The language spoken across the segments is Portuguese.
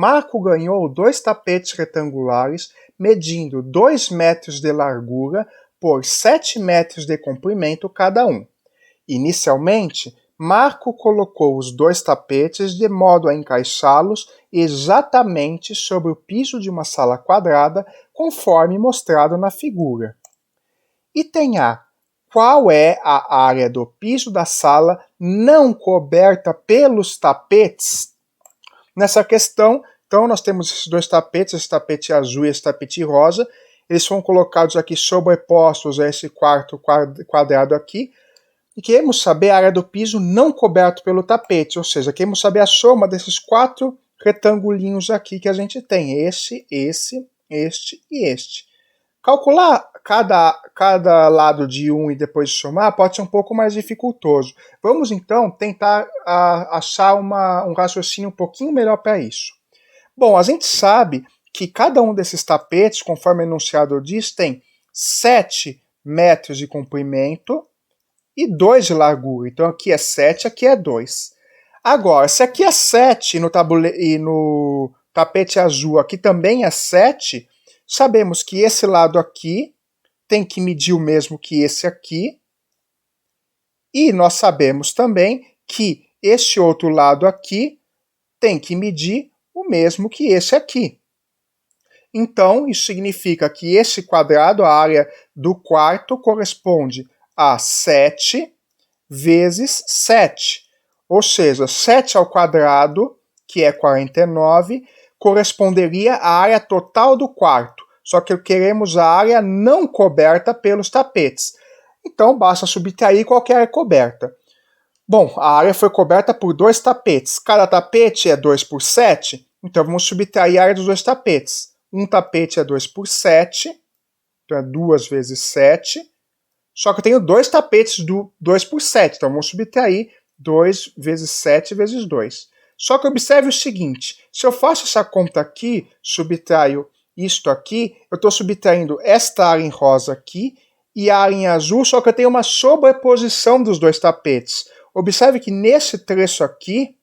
Marco ganhou 2 tapetes retangulares medindo 2 metros de largura por 7 metros de comprimento cada um. Inicialmente, Marco colocou os 2 tapetes de modo a encaixá-los exatamente sobre o piso de uma sala quadrada, conforme mostrado na figura. Item A. Qual é a área do piso da sala não coberta pelos tapetes? Nessa questão, então, nós temos esses 2 tapetes, esse tapete azul e esse tapete rosa. Eles foram colocados aqui sobrepostos a esse quarto quadrado aqui. E queremos saber a área do piso não coberto pelo tapete, ou seja, queremos saber a soma desses 4 retangulinhos aqui que a gente tem. Este e este. Calcular cada lado de um e depois somar pode ser um pouco mais dificultoso. Vamos então tentar achar um raciocínio um pouquinho melhor para isso. Bom, a gente sabe que cada um desses tapetes, conforme o enunciado diz, tem 7 metros de comprimento e 2 de largura. Então aqui é 7, aqui é 2. Agora, se aqui é 7 e no tapete azul aqui também é 7, sabemos que esse lado aqui tem que medir o mesmo que esse aqui. E nós sabemos também que este outro lado aqui tem que medir o mesmo que esse aqui. Então, isso significa que esse quadrado, a área do quarto, corresponde a 7 vezes 7. Ou seja, 7 ao quadrado, que é 49, corresponderia à área total do quarto. Só que queremos a área não coberta pelos tapetes. Então, basta subtrair qualquer área coberta. Bom, a área foi coberta por 2 tapetes. Cada tapete é 2 por 7, então vamos subtrair a área dos 2 tapetes. Um tapete é 2 por 7, então é 2 vezes 7. Só que eu tenho 2 tapetes do 2 por 7, então vamos subtrair 2 vezes 7 vezes 2. Só que observe o seguinte, se eu faço essa conta aqui, subtraio isto aqui, eu estou subtraindo esta área em rosa aqui e a área em azul, só que eu tenho uma sobreposição dos 2 tapetes. Observe que nesse trecho aqui,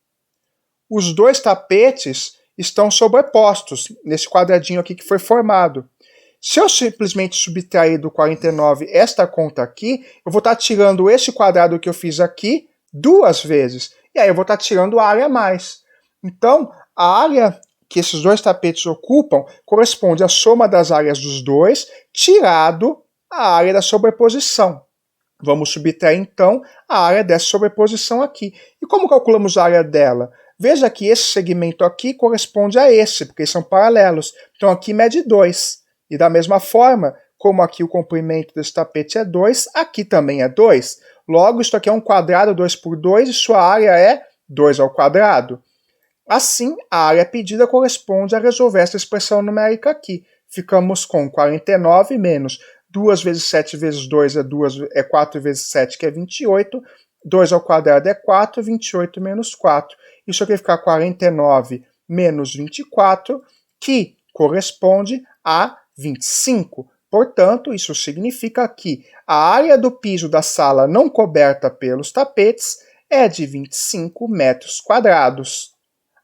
os 2 tapetes estão sobrepostos, nesse quadradinho aqui que foi formado. Se eu simplesmente subtrair do 49 esta conta aqui, eu vou estar tirando esse quadrado que eu fiz aqui 2 vezes. E aí eu vou estar tirando a área a mais. Então, a área que esses 2 tapetes ocupam corresponde à soma das áreas dos 2, tirado a área da sobreposição. Vamos subtrair, então, a área dessa sobreposição aqui. E como calculamos a área dela? Veja que esse segmento aqui corresponde a esse, porque eles são paralelos. Então, aqui mede 2. E da mesma forma, como aqui o comprimento desse tapete é 2, aqui também é 2. Logo, isto aqui é um quadrado 2 por 2 e sua área é 2 ao quadrado. Assim, a área pedida corresponde a resolver essa expressão numérica aqui. Ficamos com 49 menos 2 vezes 7 vezes 2 é 4 vezes 7, que é 28. 2 ao quadrado é 4, 28 menos 4. Isso aqui vai ficar 49 menos 24, que corresponde a 25. Portanto, isso significa que a área do piso da sala não coberta pelos tapetes é de 25 metros quadrados.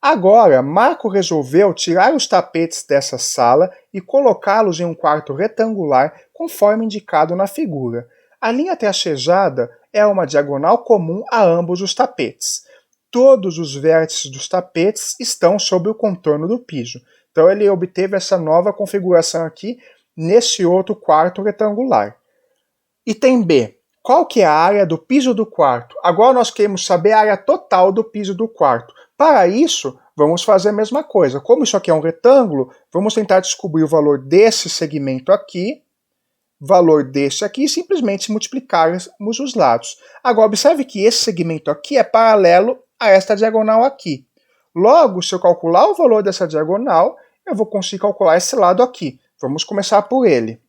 Agora, Marco resolveu tirar os tapetes dessa sala e colocá-los em um quarto retangular, conforme indicado na figura. A linha tracejada é uma diagonal comum a ambos os tapetes. Todos os vértices dos tapetes estão sobre o contorno do piso. Então ele obteve essa nova configuração aqui nesse outro quarto retangular. Item B. Qual que é a área do piso do quarto? Agora nós queremos saber a área total do piso do quarto. Para isso, vamos fazer a mesma coisa. Como isso aqui é um retângulo, vamos tentar descobrir o valor desse segmento aqui, valor desse aqui, e simplesmente multiplicarmos os lados. Agora, observe que esse segmento aqui é paralelo a esta diagonal aqui. Logo, se eu calcular o valor dessa diagonal, eu vou conseguir calcular esse lado aqui. Vamos começar por ele.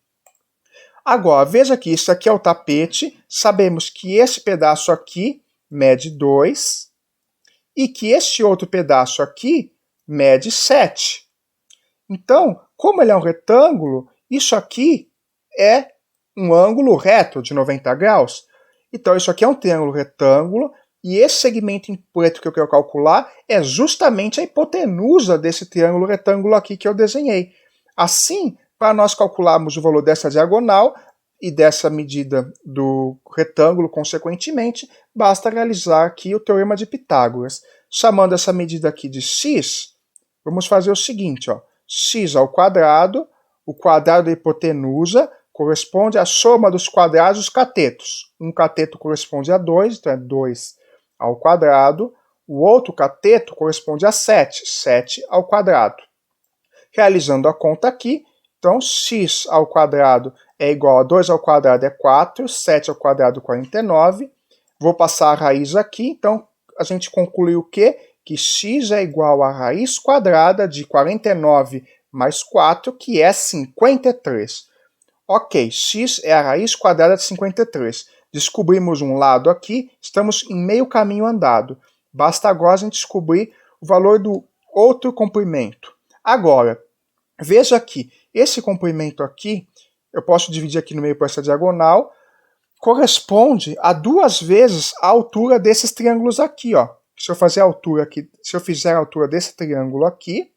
Agora, veja que isso aqui é o tapete. Sabemos que esse pedaço aqui mede 2 e que este outro pedaço aqui mede 7. Então, como ele é um retângulo, isso aqui é um ângulo reto de 90 graus. Então, isso aqui é um triângulo retângulo E esse segmento em preto que eu quero calcular é justamente a hipotenusa desse triângulo retângulo aqui que eu desenhei. Assim, para nós calcularmos o valor dessa diagonal e dessa medida do retângulo, consequentemente, basta realizar aqui o teorema de Pitágoras. Chamando essa medida aqui de x, vamos fazer o seguinte, ó, x ao quadrado, o quadrado da hipotenusa, corresponde à soma dos quadrados dos catetos. Um cateto corresponde a 2, então é 2 ao quadrado. O outro cateto corresponde a 7, 7 ao quadrado. Realizando a conta aqui, então x ao quadrado é igual a 2 ao quadrado é 4, 7 ao quadrado 49. Vou passar a raiz aqui, então a gente conclui o quê? Que x é igual à raiz quadrada de 49 mais 4, que é 53. Ok, x é a raiz quadrada de 53. Descobrimos um lado aqui, estamos em meio caminho andado. Basta agora a gente descobrir o valor do outro comprimento. Agora, veja aqui, esse comprimento aqui, eu posso dividir aqui no meio por essa diagonal, corresponde a 2 vezes a altura desses triângulos aqui, ó. Se eu fizer a altura desse triângulo aqui,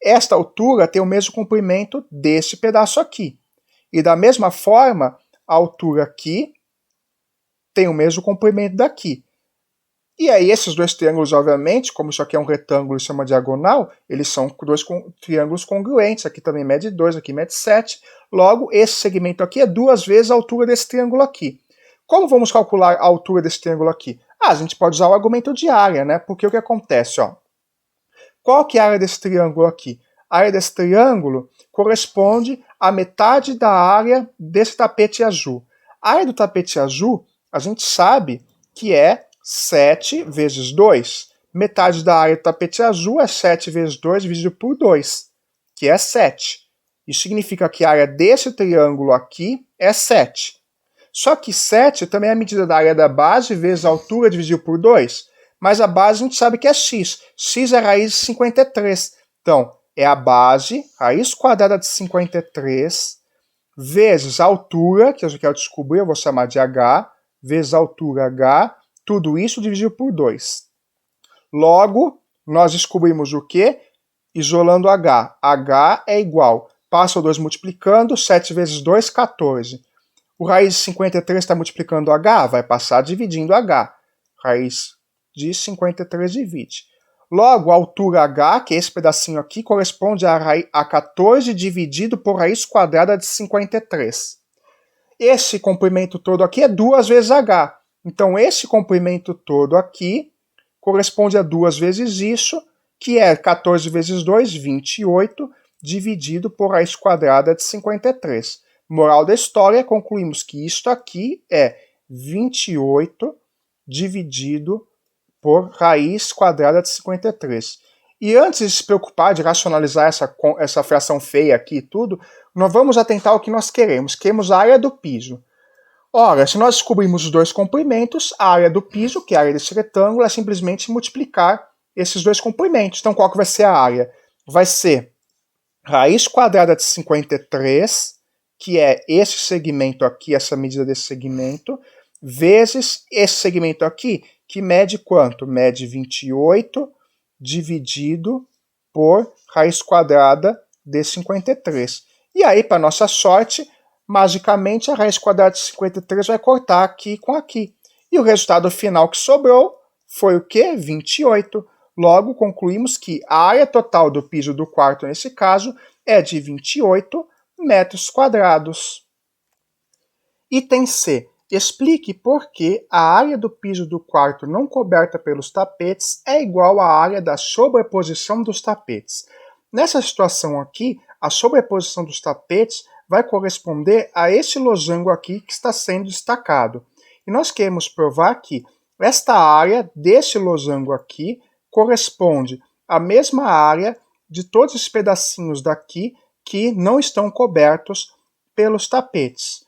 esta altura tem o mesmo comprimento desse pedaço aqui. E da mesma forma, a altura aqui tem o mesmo comprimento daqui. E aí esses dois triângulos, obviamente, como isso aqui é um retângulo e isso é uma diagonal, eles são dois triângulos congruentes. Aqui também mede 2, aqui mede 7. Logo, esse segmento aqui é 2 vezes a altura desse triângulo aqui. Como vamos calcular a altura desse triângulo aqui? A gente pode usar o argumento de área, né? Porque o que acontece, ó? Qual que é a área desse triângulo aqui? A área desse triângulo corresponde à metade da área desse tapete azul. A área do tapete azul, a gente sabe que é 7 vezes 2. Metade da área do tapete azul é 7 vezes 2 dividido por 2, que é 7. Isso significa que a área desse triângulo aqui é 7. Só que 7 também é a medida da área da base vezes a altura dividido por 2. Mas a base a gente sabe que é x. X é a raiz de 53. Então, é a base, raiz quadrada de 53, vezes a altura, que eu quero descobrir, eu vou chamar de h, vezes a altura h, tudo isso dividido por 2. Logo, nós descobrimos o quê? Isolando h. h é igual, passa o 2 multiplicando, 7 vezes 2, 14. O raiz de 53 está multiplicando h, vai passar dividindo h. Raiz de 53 divide. Logo, a altura h, que é esse pedacinho aqui, corresponde a 14 dividido por raiz quadrada de 53. Esse comprimento todo aqui é 2 vezes h. Então, esse comprimento todo aqui corresponde a 2 vezes isso, que é 14 vezes 2, 28, dividido por raiz quadrada de 53. Moral da história, concluímos que isto aqui é 28 dividido por raiz quadrada de 53. E antes de se preocupar de racionalizar essa fração feia aqui e tudo, nós vamos atentar ao que nós queremos. Queremos a área do piso. Ora, se nós descobrirmos os dois comprimentos, a área do piso, que é a área desse retângulo, é simplesmente multiplicar esses dois comprimentos. Então, qual que vai ser a área? Vai ser raiz quadrada de 53, que é esse segmento aqui, essa medida desse segmento, vezes esse segmento aqui, que mede quanto? Mede 28 dividido por raiz quadrada de 53. E aí, para nossa sorte, magicamente a raiz quadrada de 53 vai cortar aqui com aqui. E o resultado final que sobrou foi o quê? 28. Logo, concluímos que a área total do piso do quarto, nesse caso, é de 28 metros quadrados. Item C. Explique por que a área do piso do quarto não coberta pelos tapetes é igual à área da sobreposição dos tapetes. Nessa situação aqui, a sobreposição dos tapetes vai corresponder a esse losango aqui que está sendo destacado. E nós queremos provar que esta área desse losango aqui corresponde à mesma área de todos os pedacinhos daqui que não estão cobertos pelos tapetes.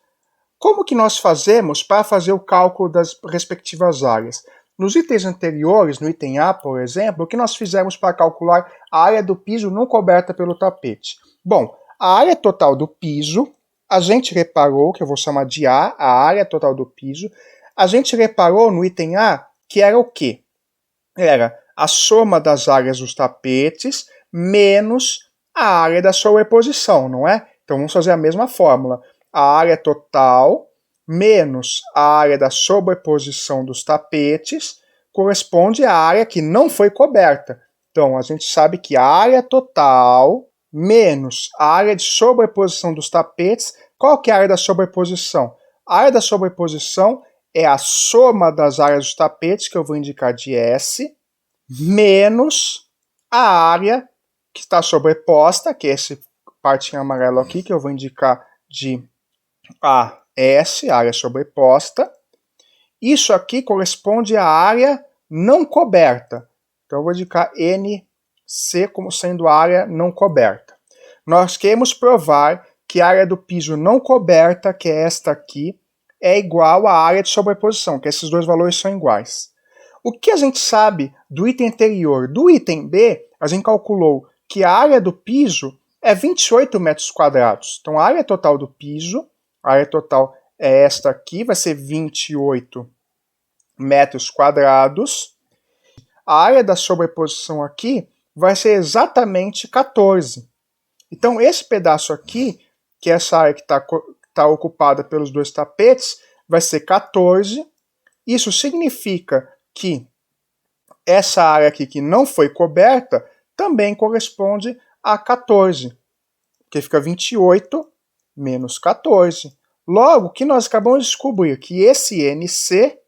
Como que nós fazemos para fazer o cálculo das respectivas áreas? Nos itens anteriores, no item A, por exemplo, o que nós fizemos para calcular a área do piso não coberta pelo tapete? Bom, a área total do piso, a gente reparou, que eu vou chamar de A, a área total do piso, a gente reparou no item A que era o quê? Era a soma das áreas dos tapetes menos a área da sobreposição, não é? Então vamos fazer a mesma fórmula. A área total menos a área da sobreposição dos tapetes corresponde à área que não foi coberta. Então a gente sabe que a área total menos a área de sobreposição dos tapetes, qual que é a área da sobreposição? A área da sobreposição é a soma das áreas dos tapetes, que eu vou indicar de S, menos a área que está sobreposta, que é essa parte em amarelo aqui, que eu vou indicar de AS, área sobreposta. Isso aqui corresponde à área não coberta. Então eu vou indicar NC como sendo a área não coberta. Nós queremos provar que a área do piso não coberta, que é esta aqui, é igual à área de sobreposição, que esses dois valores são iguais. O que a gente sabe do item anterior? Do item B, a gente calculou que a área do piso é 28 metros quadrados. Então a área total do piso, a área total é esta aqui, vai ser 28 metros quadrados. A área da sobreposição aqui vai ser exatamente 14. Então esse pedaço aqui, que é essa área que está ocupada pelos dois tapetes, vai ser 14. Isso significa que essa área aqui que não foi coberta também corresponde a 14, porque fica 28 menos 14. Logo, o que nós acabamos de descobrir? Que esse NC,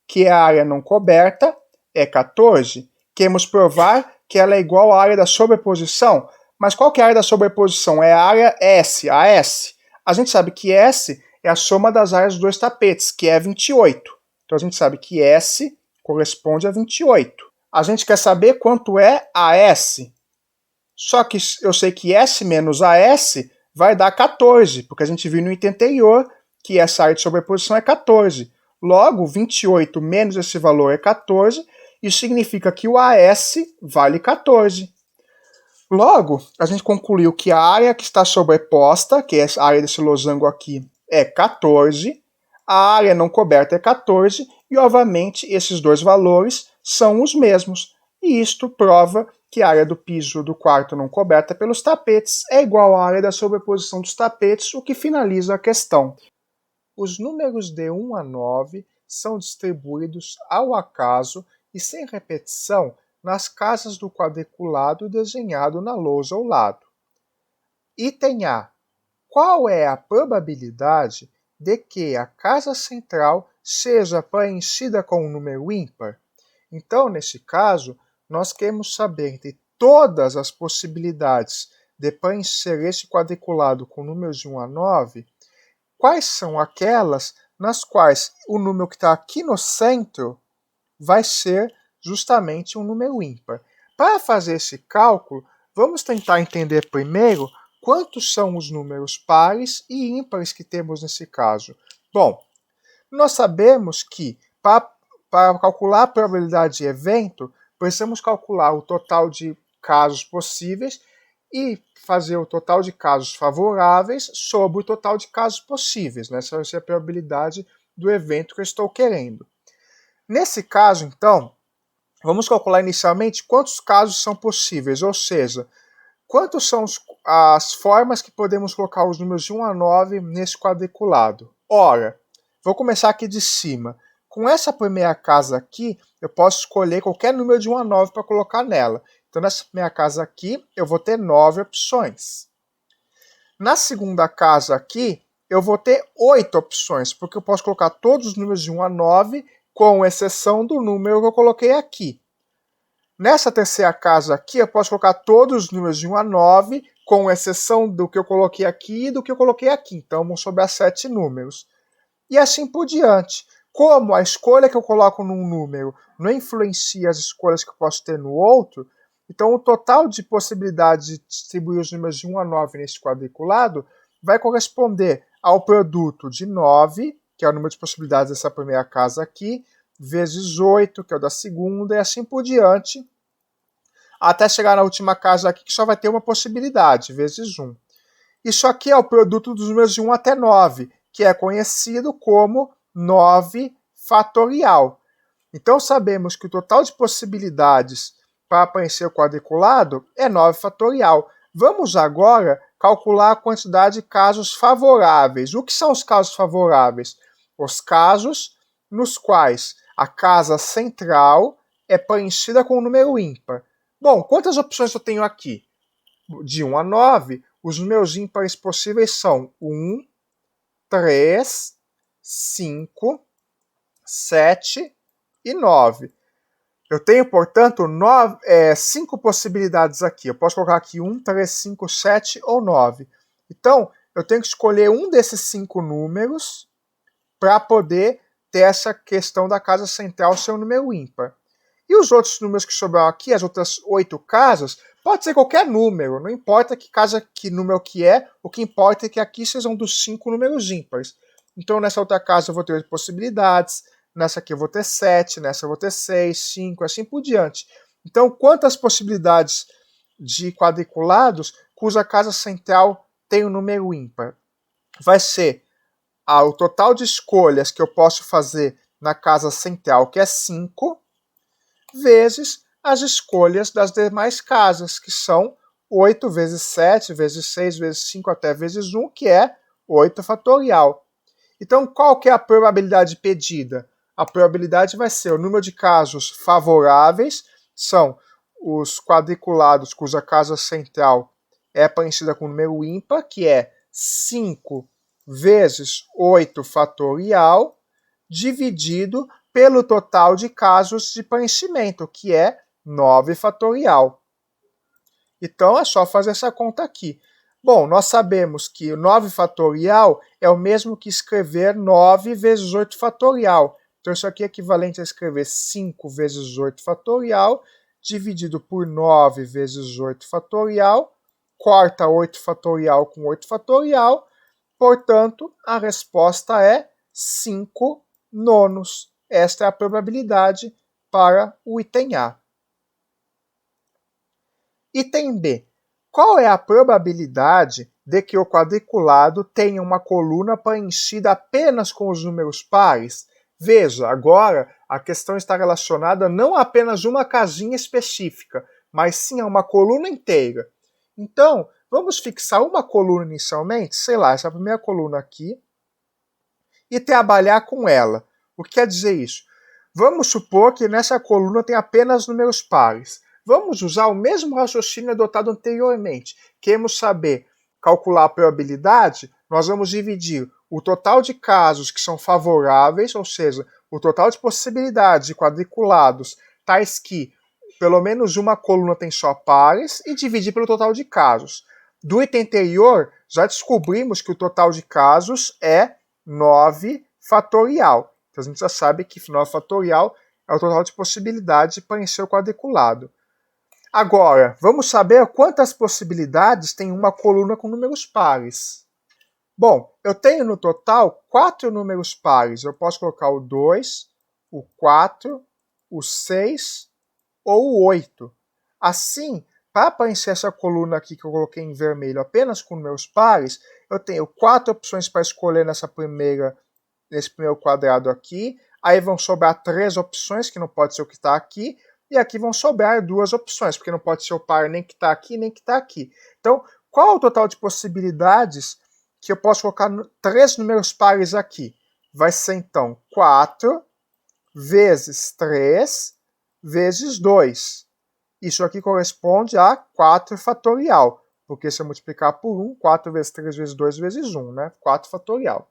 que é a área não coberta, é 14. Queremos provar que ela é igual à área da sobreposição. Mas qual que é a área da sobreposição? É a área S, a S. A gente sabe que S é a soma das áreas dos dois tapetes, que é 28. Então a gente sabe que S corresponde a 28. A gente quer saber quanto é AS. Só que eu sei que S menos AS vai dar 14, porque a gente viu no item anterior que essa área de sobreposição é 14. Logo, 28 menos esse valor é 14, isso significa que o AS vale 14. Logo, a gente concluiu que a área que está sobreposta, que é a área desse losango aqui, é 14, a área não coberta é 14, e obviamente esses dois valores são os mesmos. E isto prova que a área do piso do quarto não coberta pelos tapetes é igual à área da sobreposição dos tapetes, o que finaliza a questão. Os números de 1 a 9 são distribuídos ao acaso e sem repetição nas casas do quadriculado desenhado na lousa ao lado. Item A. Qual é a probabilidade de que a casa central seja preenchida com um número ímpar? Então, nesse caso, nós queremos saber entre todas as possibilidades de preencher esse quadriculado com números de 1 a 9, quais são aquelas nas quais o número que está aqui no centro vai ser justamente um número ímpar. Para fazer esse cálculo, vamos tentar entender primeiro quantos são os números pares e ímpares que temos nesse caso. Bom, nós sabemos que para calcular a probabilidade de evento, precisamos calcular o total de casos possíveis e fazer o total de casos favoráveis sobre o total de casos possíveis. Essa vai ser a probabilidade do evento que eu estou querendo. Nesse caso, então, vamos calcular inicialmente quantos casos são possíveis, ou seja, quantas são as formas que podemos colocar os números de 1 a 9 nesse quadriculado. Ora, vou começar aqui de cima. Com essa primeira casa aqui, eu posso escolher qualquer número de 1 a 9 para colocar nela. Então, nessa primeira casa aqui, eu vou ter 9 opções. Na segunda casa aqui, eu vou ter 8 opções, porque eu posso colocar todos os números de 1 a 9, com exceção do número que eu coloquei aqui. Nessa terceira casa aqui, eu posso colocar todos os números de 1 a 9, com exceção do que eu coloquei aqui e do que eu coloquei aqui. Então, vão sobrar 7 números. E assim por diante. Como a escolha que eu coloco num número não influencia as escolhas que eu posso ter no outro, então o total de possibilidades de distribuir os números de 1 a 9 nesse quadriculado vai corresponder ao produto de 9, que é o número de possibilidades dessa primeira casa aqui, vezes 8, que é o da segunda, e assim por diante, até chegar na última casa aqui, que só vai ter uma possibilidade, vezes 1. Isso aqui é o produto dos números de 1 até 9, que é conhecido como 9 fatorial. Então sabemos que o total de possibilidades para preencher o quadriculado é 9 fatorial. Vamos agora calcular a quantidade de casos favoráveis. O que são os casos favoráveis? Os casos nos quais a casa central é preenchida com um número ímpar. Bom, quantas opções eu tenho aqui? De 1 a 9, os meus ímpares possíveis são 1, 3, 5, 7 e 9. Eu tenho, portanto, 5 possibilidades aqui. Eu posso colocar aqui 1, 3, 5, 7 ou 9. Então, eu tenho que escolher um desses 5 números para poder ter essa questão da casa central ser um número ímpar. E os outros números que sobraram aqui, as outras 8 casas, pode ser qualquer número, não importa que número que é, o que importa é que aqui sejam dos 5 números ímpares. Então, nessa outra casa eu vou ter 8 possibilidades, nessa aqui eu vou ter 7, nessa eu vou ter 6, 5, assim por diante. Então, quantas possibilidades de quadriculados cuja casa central tem um número ímpar? Vai ser o total de escolhas que eu posso fazer na casa central, que é 5, vezes as escolhas das demais casas, que são 8 vezes 7, vezes 6, vezes 5, até vezes 1, que é 8 fatorial. Então, qual que é a probabilidade pedida? A probabilidade vai ser o número de casos favoráveis, são os quadriculados cuja casa central é preenchida com número ímpar, que é 5 vezes 8 fatorial, dividido pelo total de casos de preenchimento, que é 9 fatorial. Então, é só fazer essa conta aqui. Bom, nós sabemos que 9 fatorial é o mesmo que escrever 9 vezes 8 fatorial. Então, isso aqui é equivalente a escrever 5 vezes 8 fatorial, dividido por 9 vezes 8 fatorial, corta 8 fatorial com 8 fatorial, portanto, a resposta é 5 nonos. Esta é a probabilidade para o item A. Item B. Qual é a probabilidade de que o quadriculado tenha uma coluna preenchida apenas com os números pares? Veja, agora a questão está relacionada não a apenas uma casinha específica, mas sim a uma coluna inteira. Então, vamos fixar uma coluna inicialmente, sei lá, essa primeira coluna aqui, e trabalhar com ela. O que quer dizer isso? Vamos supor que nessa coluna tem apenas números pares. Vamos usar o mesmo raciocínio adotado anteriormente. Queremos saber calcular a probabilidade, nós vamos dividir o total de casos que são favoráveis, ou seja, o total de possibilidades de quadriculados, tais que pelo menos uma coluna tem só pares, e dividir pelo total de casos. Do item anterior, já descobrimos que o total de casos é 9 fatorial. Então a gente já sabe que 9 fatorial é o total de possibilidades para preencher o quadriculado. Agora, vamos saber quantas possibilidades tem uma coluna com números pares. Bom, eu tenho no total 4 números pares. Eu posso colocar o 2, o 4, o 6 ou o 8. Assim, para preencher essa coluna aqui que eu coloquei em vermelho apenas com números pares, eu tenho 4 opções para escolher nesse primeiro quadrado aqui. Aí vão sobrar 3 opções, que não pode ser o que está aqui. E aqui vão sobrar 2 opções, porque não pode ser o par nem que está aqui, nem que está aqui. Então, qual é o total de possibilidades que eu posso colocar 3 números pares aqui? Vai ser, então, 4 vezes 3 vezes 2. Isso aqui corresponde a 4 fatorial, porque se eu multiplicar por 1, 4 vezes 3 vezes 2 vezes 1, né? 4 fatorial.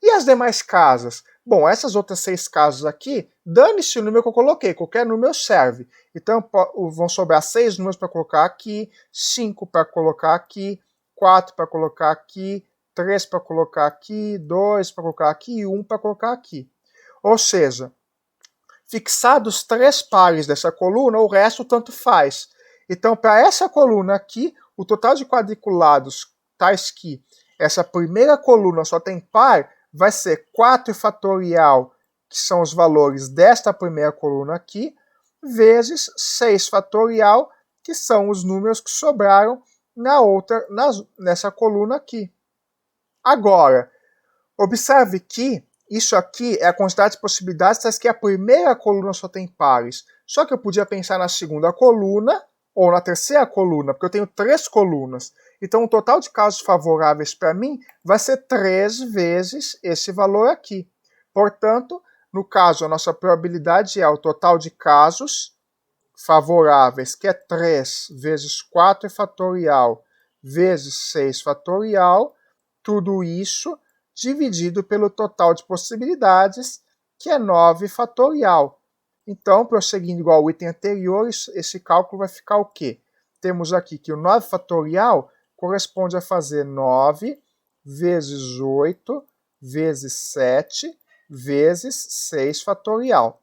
E as demais casas? Bom, essas outras 6 casas aqui, dane-se o número que eu coloquei, qualquer número serve. Então vão sobrar 6 números para colocar aqui, 5 para colocar aqui, 4 para colocar aqui, 3 para colocar aqui, 2 para colocar aqui e 1 para colocar aqui. Ou seja, fixados 3 pares dessa coluna, o resto tanto faz. Então, para essa coluna aqui, o total de quadriculados tais que essa primeira coluna só tem par, vai ser 4 fatorial, que são os valores desta primeira coluna aqui, vezes 6 fatorial, que são os números que sobraram nessa coluna aqui. Agora, observe que isso aqui é a quantidade de possibilidades, mas que a primeira coluna só tem pares. Só que eu podia pensar na segunda coluna ou na terceira coluna, porque eu tenho 3 colunas. Então o total de casos favoráveis para mim vai ser 3 vezes esse valor aqui. Portanto, no caso, a nossa probabilidade é o total de casos favoráveis, que é 3 vezes 4 fatorial vezes 6 fatorial, tudo isso dividido pelo total de possibilidades, que é 9 fatorial. Então, prosseguindo igual ao item anterior, esse cálculo vai ficar o quê? Temos aqui que o 9 fatorial corresponde a fazer 9 vezes 8 vezes 7 vezes 6 fatorial.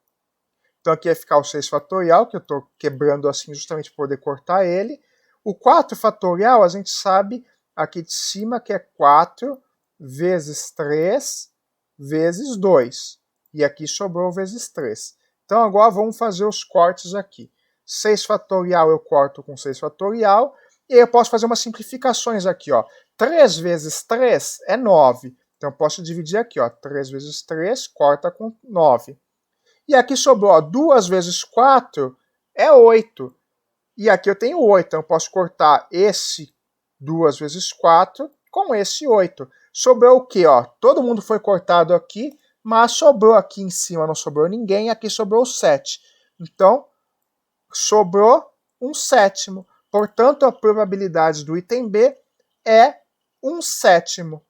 Então aqui vai ficar o 6 fatorial, que eu estou quebrando assim justamente para poder cortar ele. O 4 fatorial, a gente sabe aqui de cima que é 4 vezes 3 vezes 2. E aqui sobrou vezes 3. Então agora vamos fazer os cortes aqui. 6 fatorial eu corto com 6 fatorial. E eu posso fazer umas simplificações aqui. Ó. 3 vezes 3 é 9. Então eu posso dividir aqui. Ó. 3 vezes 3 corta com 9. E aqui sobrou, ó, 2 vezes 4 é 8. E aqui eu tenho 8, então eu posso cortar esse 2 vezes 4 com esse 8. Sobrou o quê? Ó? Todo mundo foi cortado aqui, mas sobrou aqui em cima, não sobrou ninguém, aqui sobrou 7. Então, sobrou um sétimo. Portanto, a probabilidade do item B é 1/7.